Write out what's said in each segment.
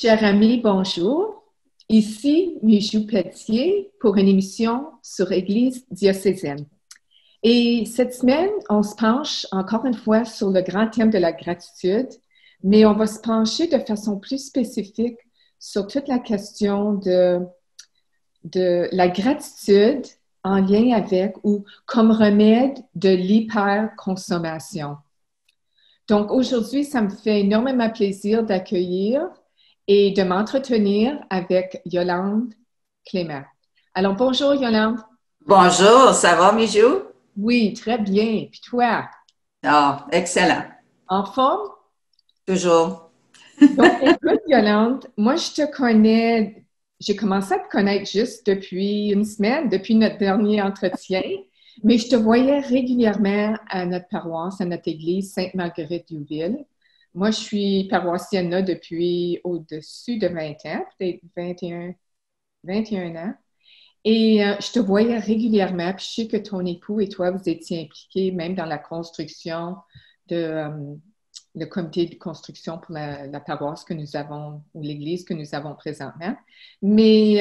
Chers amis, bonjour. Ici Michou Pelletier pour une émission sur Église diocésaine. Et cette semaine, on se penche encore une fois sur le grand thème de la gratitude, mais on va se pencher de façon plus spécifique sur toute la question de la gratitude en lien avec ou comme remède de l'hyperconsommation. Donc aujourd'hui, ça me fait énormément plaisir d'accueillir et de m'entretenir avec Yolande Clément. Alors, bonjour Yolande. Bonjour, ça va, Mijou? Oui, très bien. Puis toi? Ah, excellent. En forme? Toujours. Donc, écoute, Yolande, moi, je te connais, j'ai commencé à te connaître juste depuis une semaine, depuis notre dernier entretien, mais je te voyais régulièrement à notre paroisse, à notre église Sainte-Marguerite-Youville. Moi, je suis paroissienne là depuis au-dessus de 20 ans, peut-être 21 ans. Et je te voyais régulièrement, puis je sais que ton époux et toi, vous étiez impliqués même dans la construction de le comité de construction pour la paroisse que nous avons, ou l'église que nous avons présentement. Mais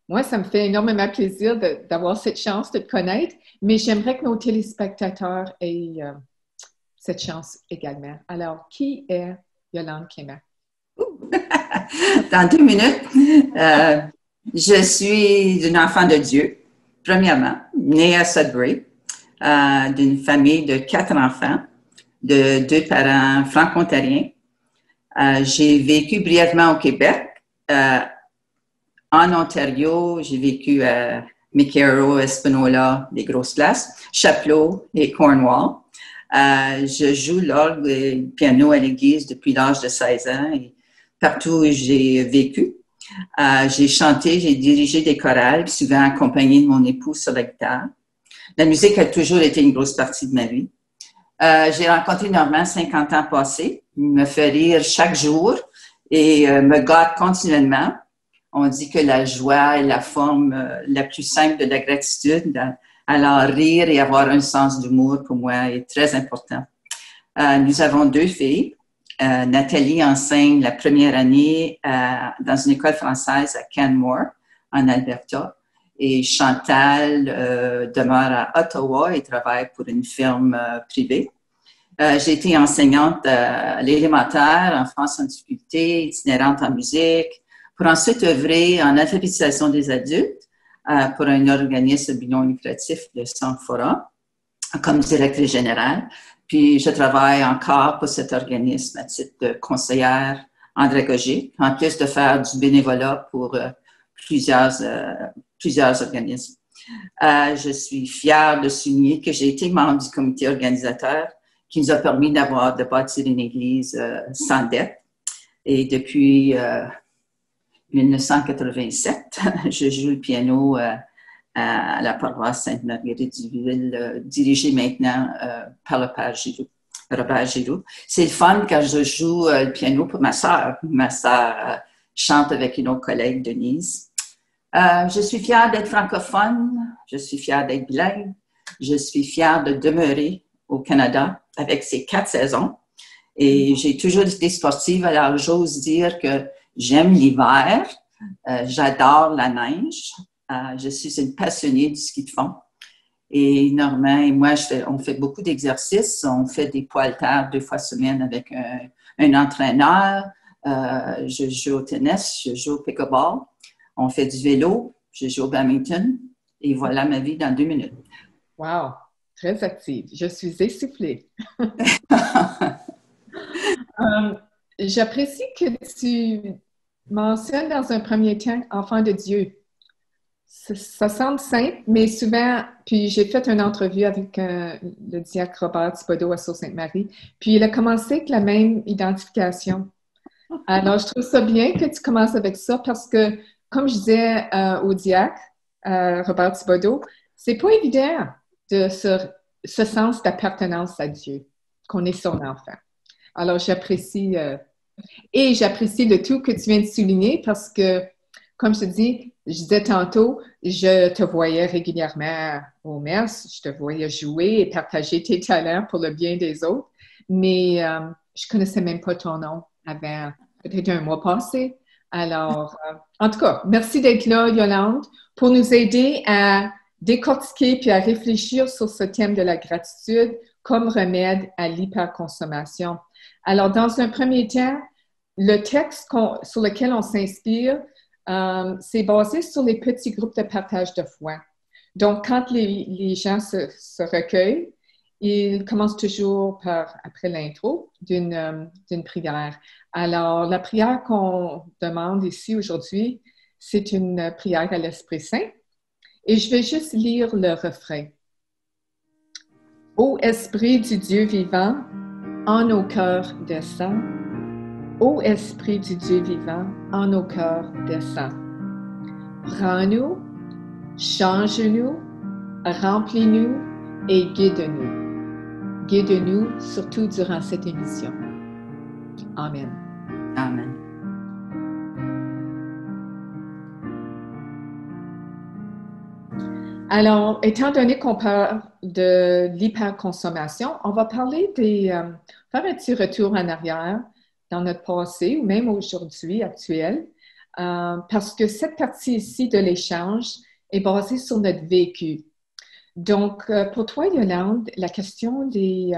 moi, ça me fait énormément plaisir d'avoir cette chance de te connaître, mais j'aimerais que nos téléspectateurs aient cette chance également. Alors, qui est Yolande Clément? Dans 2 minutes, je suis une enfant de Dieu, premièrement, née à Sudbury, d'une famille de 4 enfants, de 2 parents franco-ontariens. J'ai vécu brièvement au Québec. En Ontario, j'ai vécu à McCarroll, Espanola, des grosses places, Chapleau et Cornwall. Je joue l'orgue et le piano à l'église depuis l'âge de 16 ans et partout où j'ai vécu. J'ai chanté, j'ai dirigé des chorales, souvent accompagné de mon époux sur la guitare. La musique a toujours été une grosse partie de ma vie. J'ai rencontré Normand 50 ans passés. Il me fait rire chaque jour et me gâte continuellement. On dit que la joie est la forme la plus simple de la gratitude. Alors, rire et avoir un sens d'humour, pour moi, est très important. Nous avons 2 filles. Nathalie enseigne la première année dans une école française à Canmore, en Alberta. Et Chantal demeure à Ottawa et travaille pour une firme privée. J'ai été enseignante à l'élémentaire, en France en difficulté, itinérante en musique, pour ensuite œuvrer en alphabétisation des adultes pour un organisme non lucratif, le Centre Fora, comme directrice générale. Puis, je travaille encore pour cet organisme à titre de conseillère andragogique, en plus de faire du bénévolat pour plusieurs organismes. Je suis fière de souligner que j'ai été membre du comité organisateur qui nous a permis de bâtir une église sans dette. Et depuis 1987, je joue le piano à la paroisse Sainte-Marguerite-du-Ville, dirigée maintenant par le Père Giroux, Robert Giroux. C'est le fun quand je joue le piano pour ma sœur. Ma sœur chante avec une autre collègue, Denise. Je suis fière d'être francophone, je suis fière d'être bilingue, je suis fière de demeurer au Canada avec ses 4 saisons. Et j'ai toujours été sportive, alors j'ose dire que j'aime l'hiver, j'adore la neige. Je suis une passionnée du ski de fond. Et Normand et moi, on fait beaucoup d'exercices. On fait des poids haltères 2 fois semaine avec un entraîneur. Je joue au tennis, je joue au pickleball. On fait du vélo, je joue au badminton. Et voilà ma vie dans 2 minutes. Wow! Très active. Je suis essoufflée. J'apprécie que tu mentionnes dans un premier temps enfant de Dieu. Ça semble simple, mais souvent, puis j'ai fait une entrevue avec le diacre Robert Thibodeau à Sault-Sainte-Marie, puis il a commencé avec la même identification. Alors, je trouve ça bien que tu commences avec ça parce que, comme je disais au diacre Robert Thibodeau, c'est pas évident de ce sens d'appartenance à Dieu, qu'on est son enfant. Alors, j'apprécie de tout que tu viens de souligner parce que, comme je te dis, je disais tantôt, je te voyais régulièrement au messes, je te voyais jouer et partager tes talents pour le bien des autres, mais je connaissais même pas ton nom avant peut-être un mois passé. Alors, en tout cas, merci d'être là, Yolande, pour nous aider à décortiquer puis à réfléchir sur ce thème de la gratitude comme remède à l'hyperconsommation. Alors, dans un premier temps, le texte sur lequel on s'inspire, c'est basé sur les petits groupes de partage de foi. Donc, quand les gens se recueillent, ils commencent toujours après l'intro d'une prière. Alors, la prière qu'on demande ici aujourd'hui, c'est une prière à l'Esprit Saint. Et je vais juste lire le refrain. Ô Esprit du Dieu vivant, en nos cœurs descends. Ô Esprit du Dieu vivant, en nos cœurs descends. Rends-nous, change-nous, remplis-nous et guide-nous. Guide-nous surtout durant cette émission. Amen. Amen. Alors, étant donné qu'on parle de l'hyperconsommation, on va parler faire un petit retour en arrière dans notre passé ou même aujourd'hui actuel, parce que cette partie ici de l'échange est basée sur notre vécu. Donc, pour toi, Yolande, la question des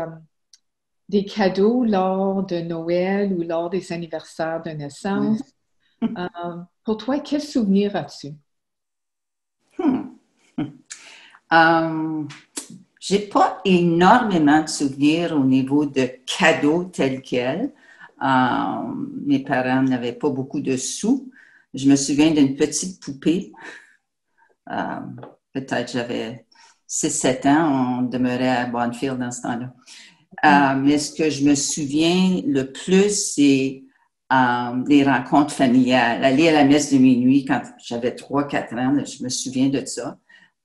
cadeaux lors de Noël ou lors des anniversaires de naissance, pour toi, quel souvenir as-tu? J'ai pas énormément de souvenirs au niveau de cadeaux tels quels. Mes parents n'avaient pas beaucoup de sous. Je me souviens d'une petite poupée. Peut-être j'avais 6-7 ans. On demeurait à Bonfield dans ce temps-là. Mais ce que je me souviens le plus, c'est les rencontres familiales. Aller à la messe de minuit quand j'avais 3-4 ans, je me souviens de ça.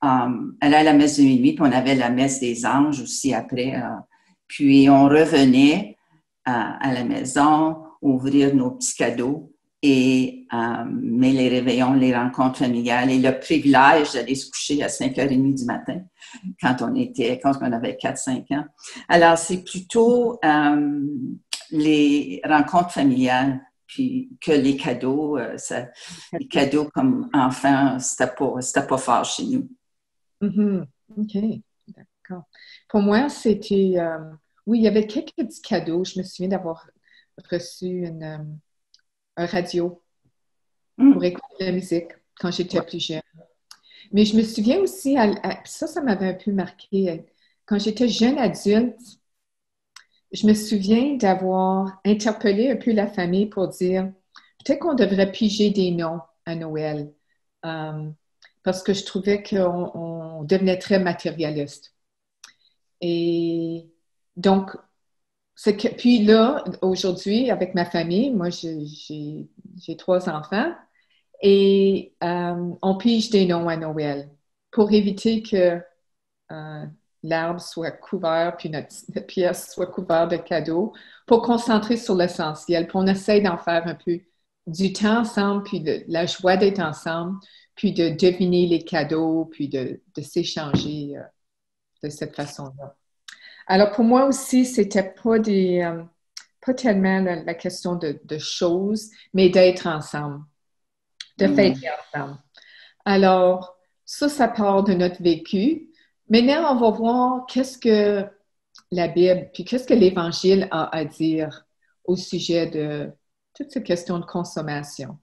Aller à la messe de minuit, puis on avait la messe des anges aussi après. Puis on revenait à la maison, ouvrir nos petits cadeaux, mais les réveillons, les rencontres familiales et le privilège d'aller se coucher à 5h30 du matin quand on avait 4-5 ans. Alors, c'est plutôt les rencontres familiales puis que les cadeaux. Les cadeaux comme enfants, c'était pas fort chez nous. Mm-hmm. OK, d'accord. Pour moi, c'était... oui, il y avait quelques petits cadeaux. Je me souviens d'avoir reçu un radio pour écouter la musique quand j'étais plus jeune. Mais je me souviens aussi, ça m'avait un peu marqué. Quand j'étais jeune adulte, je me souviens d'avoir interpellé un peu la famille pour dire peut-être qu'on devrait piger des noms à Noël. Parce que je trouvais qu'on devenait très matérialiste. Et donc, puis là, aujourd'hui, avec ma famille, moi, j'ai 3 enfants, et on pige des noms à Noël pour éviter que l'arbre soit couvert, puis notre pièce soit couverte de cadeaux, pour concentrer sur l'essentiel. Puis on essaie d'en faire un peu du temps ensemble, puis de la joie d'être ensemble, puis de deviner les cadeaux, puis de s'échanger de cette façon-là. Alors, pour moi aussi, c'était pas tellement la question de choses, mais d'être ensemble, de fêter ensemble. Alors, ça part de notre vécu. Maintenant, on va voir qu'est-ce que la Bible, puis qu'est-ce que l'Évangile a à dire au sujet de toutes ces questions de consommation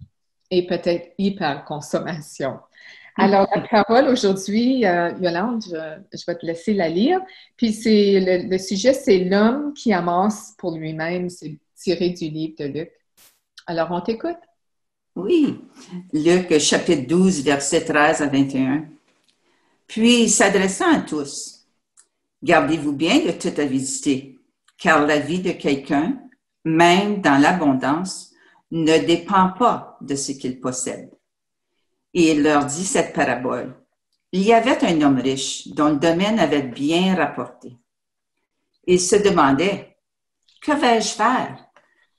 et peut-être hyperconsommation. Alors, la parole aujourd'hui, Yolande, je vais te laisser la lire. Puis le sujet, c'est l'homme qui amasse pour lui-même. C'est tiré du livre de Luc. Alors, on t'écoute. Oui, Luc chapitre 12, versets 13 à 21. Puis, s'adressant à tous, gardez-vous bien de toute avidité, car la vie de quelqu'un, même dans l'abondance, ne dépend pas de ce qu'il possède. Et il leur dit cette parabole. Il y avait un homme riche dont le domaine avait bien rapporté. Il se demandait, que vais-je faire?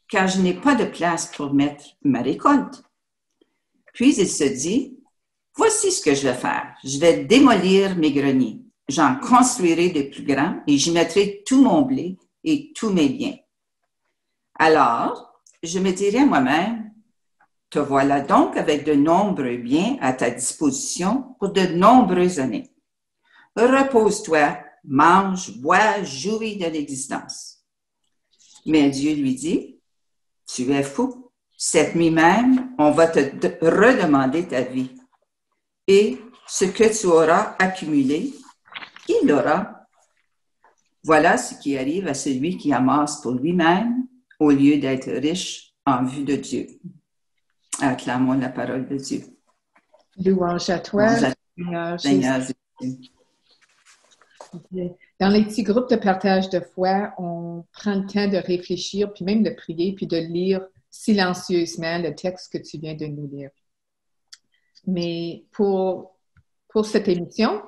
Car je n'ai pas de place pour mettre ma récolte. Puis il se dit, voici ce que je vais faire. Je vais démolir mes greniers. J'en construirai de plus grands et j'y mettrai tout mon blé et tous mes biens. Alors, je me dirais moi-même, te voilà donc avec de nombreux biens à ta disposition pour de nombreuses années. Repose-toi, mange, bois, jouis de l'existence. Mais Dieu lui dit, tu es fou. Cette nuit même, on va te redemander ta vie. Et ce que tu auras accumulé, qui l'aura? Voilà ce qui arrive à celui qui amasse pour lui-même au lieu d'être riche en vue de Dieu. Acclamons la parole de Dieu. Louange à toi, Seigneur Jésus. Dans les petits groupes de partage de foi, on prend le temps de réfléchir, puis même de prier, puis de lire silencieusement le texte que tu viens de nous lire. Mais pour cette émission,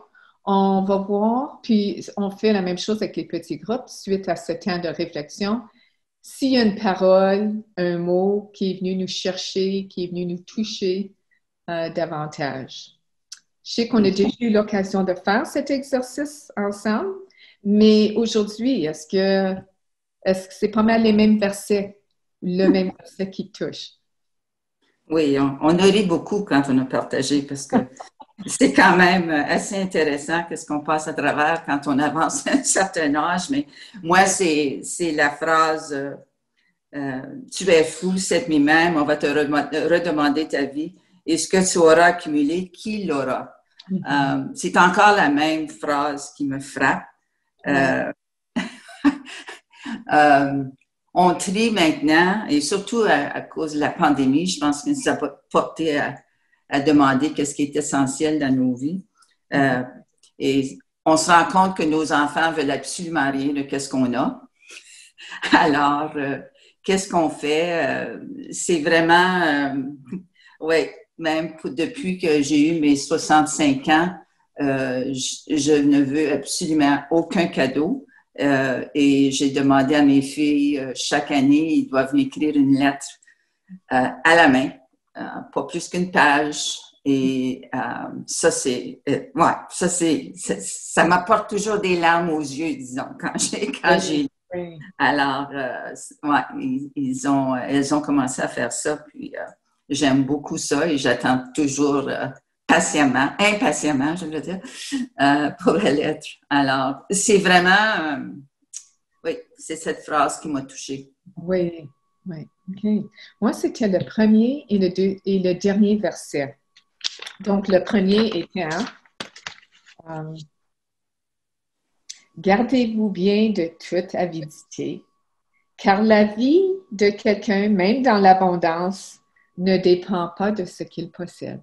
on va voir, puis on fait la même chose avec les petits groupes, suite à ce temps de réflexion. S'il y a une parole, un mot qui est venu nous chercher, qui est venu nous toucher davantage. Je sais qu'on a déjà eu l'occasion de faire cet exercice ensemble, mais aujourd'hui, est-ce que c'est pas mal les mêmes versets, le même verset qui touche? Oui, on a ri beaucoup quand on a partagé parce que c'est quand même assez intéressant qu'est-ce qu'on passe à travers quand on avance à un certain âge. Mais moi, c'est la phrase tu es fou cette nuit même, on va te redemander ta vie. Et ce que tu auras accumulé, qui l'aura? C'est encore la même phrase qui me frappe. On trie maintenant, et surtout à cause de la pandémie, je pense que ça a porté à demander qu'est-ce qui est essentiel dans nos vies. Et on se rend compte que nos enfants veulent absolument rien de qu'est-ce qu'on a. Alors, qu'est-ce qu'on fait? C'est vraiment, oui, même depuis que j'ai eu mes 65 ans, je ne veux absolument aucun cadeau. Et j'ai demandé à mes filles, chaque année, ils doivent m'écrire une lettre à la main, pas plus qu'une page. Et ça, ça m'apporte toujours des larmes aux yeux, disons, quand j'ai oui. Alors, elles ont commencé à faire ça, puis j'aime beaucoup ça et j'attends toujours impatiemment, je veux dire, pour la lettre. Alors, c'est vraiment, oui, c'est cette phrase qui m'a touchée. Oui, oui, OK. Moi, c'était le premier et le dernier verset. Donc, le premier était gardez-vous bien de toute avidité, car la vie de quelqu'un, même dans l'abondance, ne dépend pas de ce qu'il possède.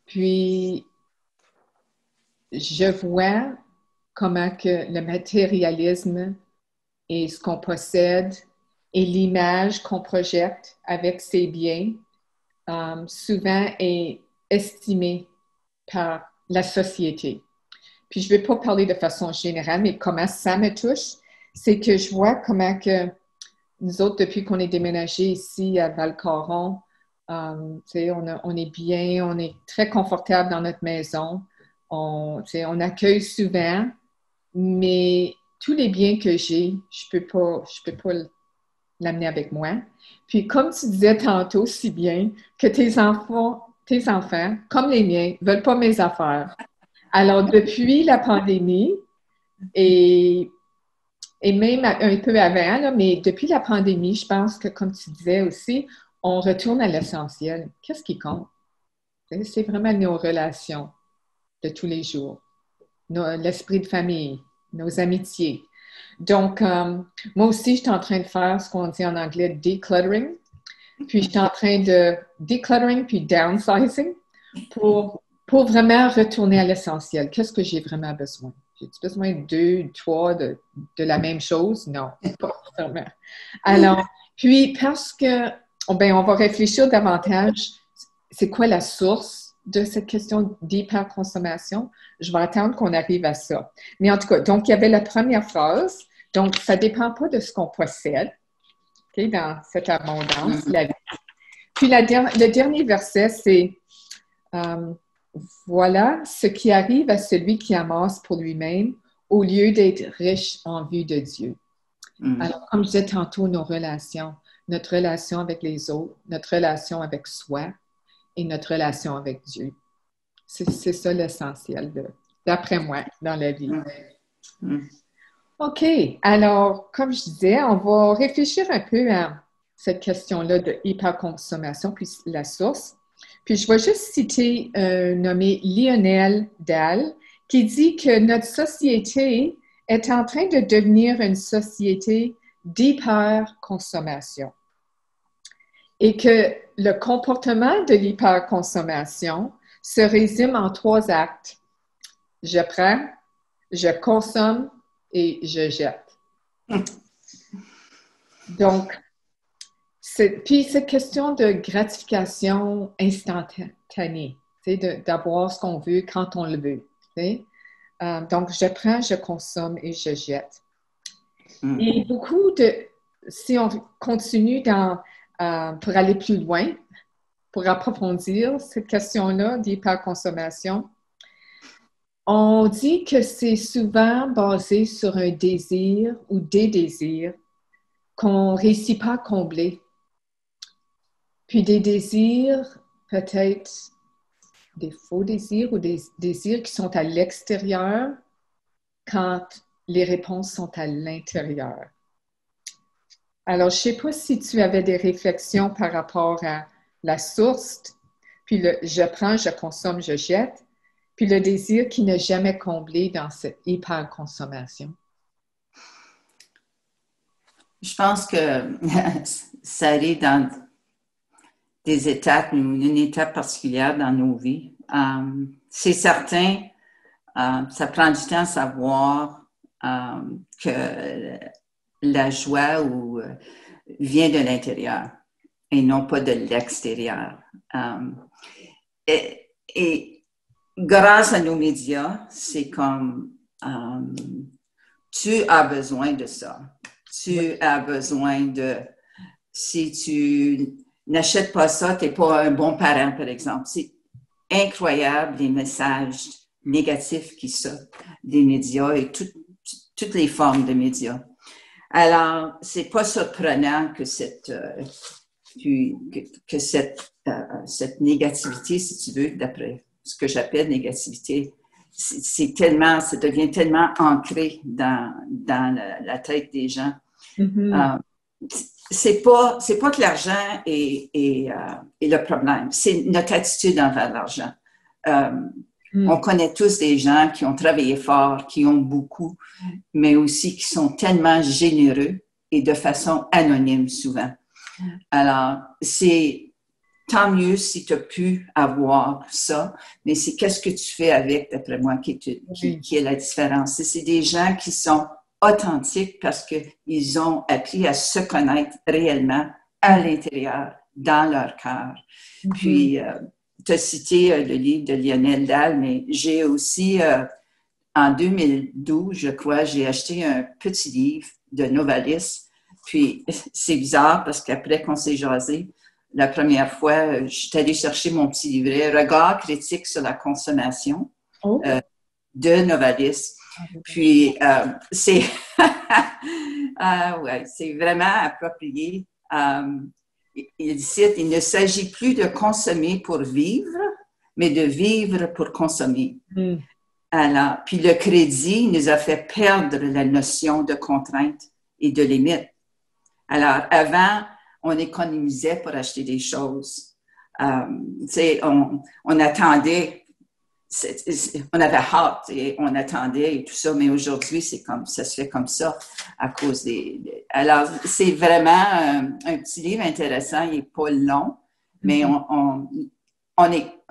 Puis, je vois comment que le matérialisme et ce qu'on possède et l'image qu'on projette avec ses biens souvent est estimée par la société. Puis je ne vais pas parler de façon générale, mais comment ça me touche, c'est que je vois comment que nous autres, depuis qu'on est déménagé ici à Val-Coron, on est bien, on est très confortable dans notre maison, on accueille souvent, mais tous les biens que j'ai, je peux pas l'amener avec moi. Puis comme tu disais tantôt si bien, que tes enfants, comme les miens, ne veulent pas mes affaires. Alors, depuis la pandémie, et même un peu avant, là, mais depuis la pandémie, je pense que, comme tu disais aussi, on retourne à l'essentiel. Qu'est-ce qui compte? C'est vraiment nos relations de tous les jours, l'esprit de famille, nos amitiés. Donc, moi aussi, je suis en train de faire ce qu'on dit en anglais « decluttering ». Puis, je suis en train de decluttering puis downsizing pour vraiment retourner à l'essentiel. Qu'est-ce que j'ai vraiment besoin? J'ai-tu besoin de 2, 3 de la même chose? Non, pas vraiment. Alors, puis parce que, on va réfléchir davantage, c'est quoi la source de cette question d'hyperconsommation? Je vais attendre qu'on arrive à ça. Mais en tout cas, donc, il y avait la première phrase. Donc, ça ne dépend pas de ce qu'on possède, okay, dans cette abondance, la vie. Puis, le dernier verset, c'est voilà ce qui arrive à celui qui amasse pour lui-même au lieu d'être riche en vue de Dieu. Alors, comme je disais tantôt, nos relations, notre relation avec les autres, notre relation avec soi et notre relation avec Dieu. C'est ça l'essentiel, d'après moi, dans la vie. OK. Alors, comme je disais, on va réfléchir un peu à cette question-là de hyperconsommation, puis la source. Puis, je vais juste citer nommé Lionel Dahl, qui dit que notre société est en train de devenir une société d'hyperconsommation et que le comportement de l'hyperconsommation se résume en 3 actes. Je prends, je consomme et je jette. Donc, puis cette question de gratification instantanée, d'avoir ce qu'on veut quand on le veut. Donc, je prends, je consomme et je jette. Et beaucoup si on continue pour aller plus loin, pour approfondir cette question-là d'hyperconsommation, on dit que c'est souvent basé sur un désir ou des désirs qu'on ne réussit pas à combler. Puis des désirs, peut-être des faux désirs ou des désirs qui sont à l'extérieur quand les réponses sont à l'intérieur. Alors, je ne sais pas si tu avais des réflexions par rapport à la source, puis le je prends, je consomme, je jette, puis le désir qui n'est jamais comblé dans cette hyper-consommation. Je pense que ça arrive dans des étapes, une étape particulière dans nos vies. C'est certain, ça prend du temps à savoir que la joie vient de l'intérieur et non pas de l'extérieur. Et grâce à nos médias, c'est comme tu as besoin de ça. Tu as besoin de... Si tu n'achètes pas ça, tu n'es pas un bon parent, par exemple. C'est incroyable les messages négatifs qui sortent des médias et toutes les formes de médias. Alors, c'est pas surprenant que cette négativité, si tu veux, d'après ce que j'appelle négativité, ça devient tellement ancré dans la tête des gens. C'est pas que l'argent est le problème, c'est notre attitude envers l'argent. On connaît tous des gens qui ont travaillé fort, qui ont beaucoup, mais aussi qui sont tellement généreux et de façon anonyme souvent. Alors, c'est tant mieux si tu as pu avoir ça, mais c'est qu'est-ce que tu fais avec, d'après moi, qui est la différence. C'est des gens qui sont authentiques parce qu'ils ont appris à se connaître réellement à l'intérieur, dans leur cœur. Puis, tu as cité le livre de Lionel Dahl, mais j'ai aussi, en 2012, je crois, j'ai acheté un petit livre de Novalis. Puis, c'est bizarre parce qu'après qu'on s'est jasé, la première fois, je suis allée chercher mon petit livret « Regard critique sur la consommation » de Novalis. Puis, c'est c'est vraiment approprié. Il cite « Il ne s'agit plus de consommer pour vivre, mais de vivre pour consommer. » Alors, puis le crédit nous a fait perdre la notion de contrainte et de limite. Alors, avant, on économisait pour acheter des choses. On attendait, on avait hâte et on attendait et tout ça, mais aujourd'hui, ça se fait comme ça à cause Alors, c'est vraiment un petit livre intéressant, il n'est pas long, mais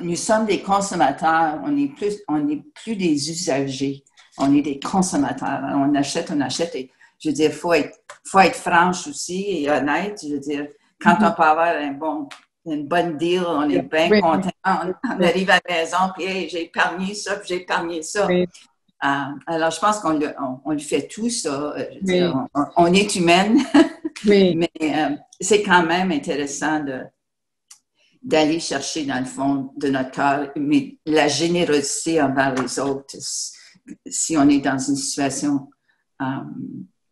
nous sommes des consommateurs, on n'est plus des usagers, on est des consommateurs. On achète et je veux dire, faut être franche aussi et honnête. Je veux dire, quand on peut avoir une bonne deal, on est bien content. On arrive à la maison, puis hey, j'ai épargné ça, puis j'ai épargné ça. Alors, je pense qu'on le fait tout ça. Je veux dire, on est humaine, mais c'est quand même intéressant d'aller chercher dans le fond de notre cœur, mais la générosité envers les autres, si on est dans une situation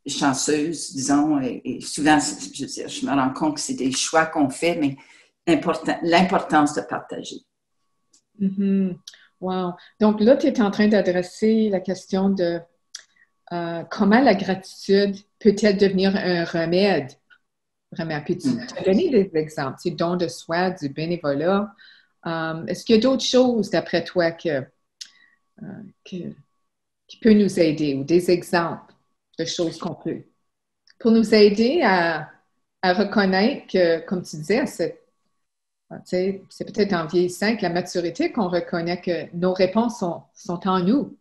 chanceuse, disons, et souvent, je veux dire, je me rends compte que c'est des choix qu'on fait, mais l'importance de partager. Mm-hmm. Wow. Donc là, tu es en train d'adresser la question de comment la gratitude peut-elle devenir un remède? Vraiment. Puis tu as donné des exemples, tu sais, don de soi, du bénévolat. Est-ce qu'il y a d'autres choses, d'après toi, qui peut nous aider ou des exemples de choses qu'on peut pour nous aider à reconnaître que, comme tu disais, c'est peut-être en vieillissant que la maturité qu'on reconnaît que nos réponses sont en nous.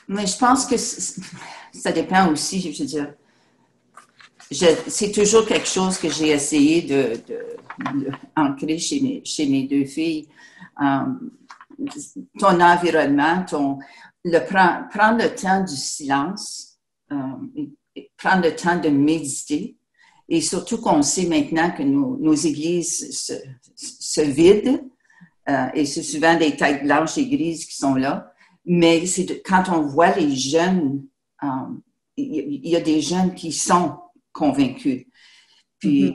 Mais je pense que ça dépend aussi, je veux dire. C'est toujours quelque chose que j'ai essayé d'ancrer chez mes deux filles. Ton environnement, prendre le temps du silence, prendre le temps de méditer. Et surtout qu'on sait maintenant que nos églises se vident, et c'est souvent des têtes blanches et grises qui sont là. Mais quand on voit les jeunes, il y a des jeunes qui sont convaincus. Puis,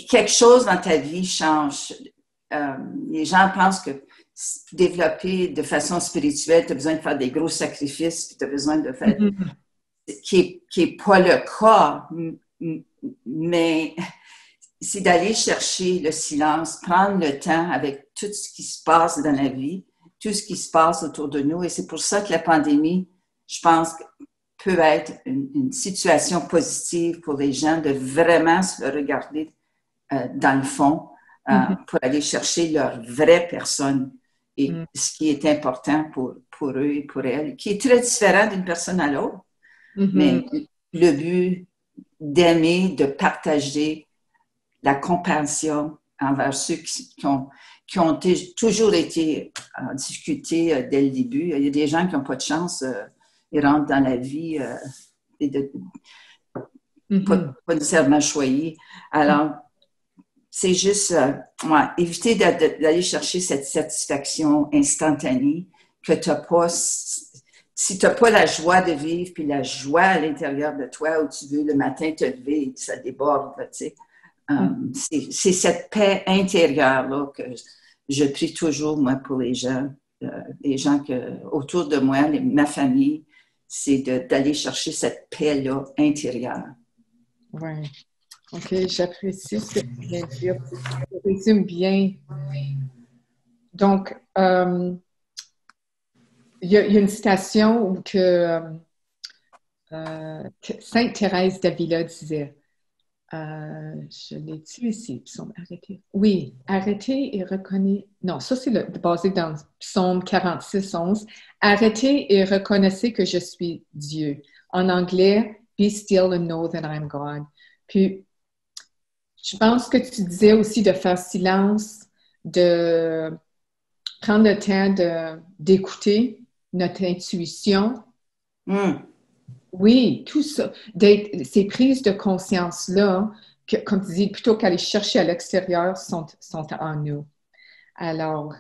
quelque chose dans ta vie change. Les gens pensent que pour développer de façon spirituelle, tu as besoin de faire des gros sacrifices, tu as besoin de faire... qui est pas le cas, mais c'est d'aller chercher le silence, prendre le temps avec tout ce qui se passe dans la vie, tout ce qui se passe autour de nous. Et c'est pour ça que la pandémie, je pense, peut être une situation positive pour les gens de vraiment se regarder dans le fond pour aller chercher leur vraie personne et ce qui est important pour eux et pour elles, qui est très différent d'une personne à l'autre. Mais le but d'aimer, de partager la compassion envers ceux qui ont toujours été discutés dès le début. Il y a des gens qui n'ont pas de chance, ils rentrent dans la vie pas nécessairement choyés. Alors, c'est juste éviter d'aller chercher cette satisfaction instantanée que tu n'as pas. Si tu n'as pas la joie de vivre, puis la joie à l'intérieur de toi, où tu veux le matin te lever et que ça déborde, tu sais. C'est cette paix intérieure-là que je prie toujours, moi, pour les gens autour de moi, ma famille, c'est d'aller chercher cette paix-là intérieure. Oui. OK, j'apprécie ce que tu viens de dire. Ça résume bien. Donc, il y a une citation où que Sainte Thérèse d'Avila disait, je l'ai dit ici, psaume arrêté. Oui, arrêtez et reconnaissez. Non, ça c'est basé dans le psaume 46, 11. Arrêtez et reconnaissez que je suis Dieu. En anglais, be still and know that I'm God. Puis, je pense que tu disais aussi de faire silence, de prendre le temps d'écouter notre intuition. Oui, tout ça. Ces prises de conscience-là, comme tu dis, plutôt qu'aller chercher à l'extérieur, sont en nous. Alors,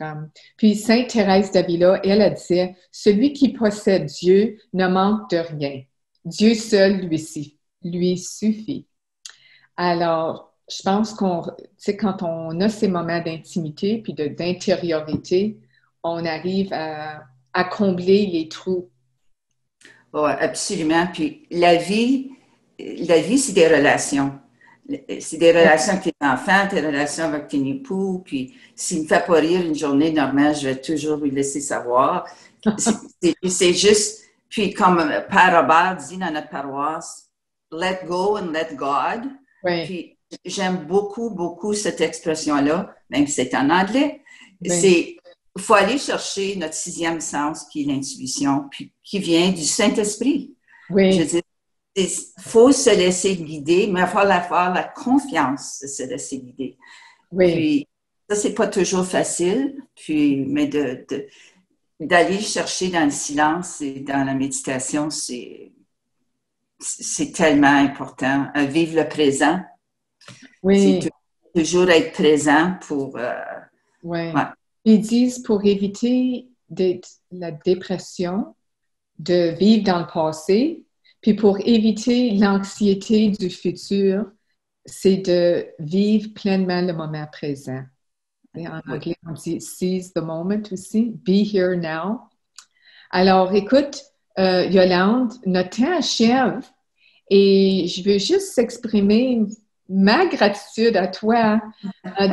puis Sainte Thérèse d'Avila, elle disait, celui qui possède Dieu ne manque de rien. Dieu seul lui suffit. Alors, je pense quand on a ces moments d'intimité puis d'intériorité, on arrive à combler les trous. Oui, absolument. Puis la vie, c'est des relations. C'est des relations avec tes enfants, tes relations avec ton époux. Puis s'il ne me fait pas rire une journée normale, je vais toujours lui laisser savoir. C'est juste, puis comme Père Robert dit dans notre paroisse, let go and let God. Oui. Puis j'aime beaucoup, beaucoup cette expression-là, même si c'est en anglais. Oui. Il faut aller chercher notre sixième sens, qui est l'intuition, puis qui vient du Saint-Esprit. Oui. Je veux dire, il faut se laisser guider, mais il faut avoir la confiance de se laisser guider. Oui. Puis, ça, c'est pas toujours facile, mais d'aller chercher dans le silence et dans la méditation, c'est tellement important. Vivre le présent. Oui. C'est toujours être présent pour... oui. Ouais. Ils disent pour éviter la dépression, de vivre dans le passé, Puis pour éviter l'anxiété du futur, c'est de vivre pleinement le moment présent. Et en anglais, on dit seize the moment aussi, be here now. Alors, écoute, Yolande, notre temps achève et je veux juste exprimer ma gratitude à toi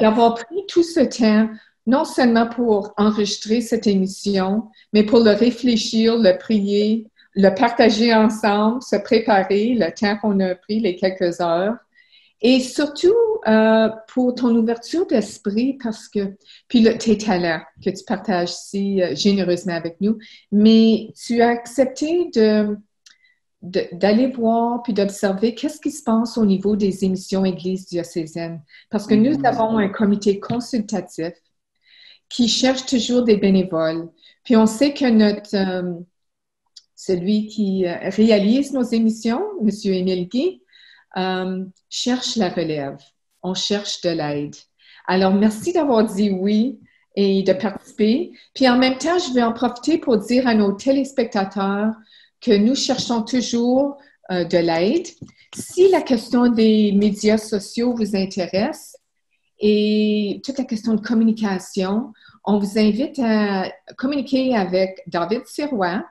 d'avoir pris tout ce temps, non seulement pour enregistrer cette émission, mais pour le réfléchir, le prier, le partager ensemble, se préparer, le temps qu'on a pris, les quelques heures. Et surtout, pour ton ouverture d'esprit, parce que, puis tes talents que tu partages si généreusement avec nous, mais tu as accepté d'aller voir puis d'observer qu'est-ce qui se passe au niveau des émissions Église diocésaine. Parce que nous avons un comité consultatif qui cherche toujours des bénévoles. Puis on sait que celui qui réalise nos émissions, M. Émile Guy, cherche la relève. On cherche de l'aide. Alors, merci d'avoir dit oui et de participer. Puis en même temps, je vais en profiter pour dire à nos téléspectateurs que nous cherchons toujours de l'aide. Si la question des médias sociaux vous intéresse et toute la question de communication, on vous invite à communiquer avec David Sirois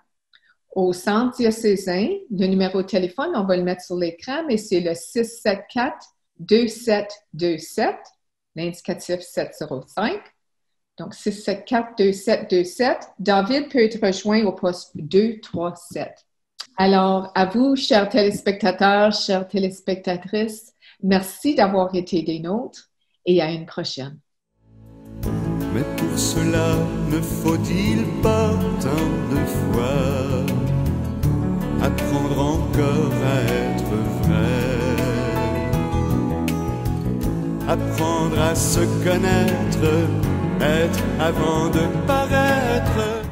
au centre diocésain. Le numéro de téléphone, on va le mettre sur l'écran, mais c'est le 674-2727, l'indicatif 705. Donc, 674-2727. David peut être rejoint au poste 237. Alors, à vous, chers téléspectateurs, chères téléspectatrices, merci d'avoir été des nôtres et à une prochaine. Mais pour cela, ne faut-il pas tant de fois apprendre encore à être vrai, apprendre à se connaître, être avant de paraître.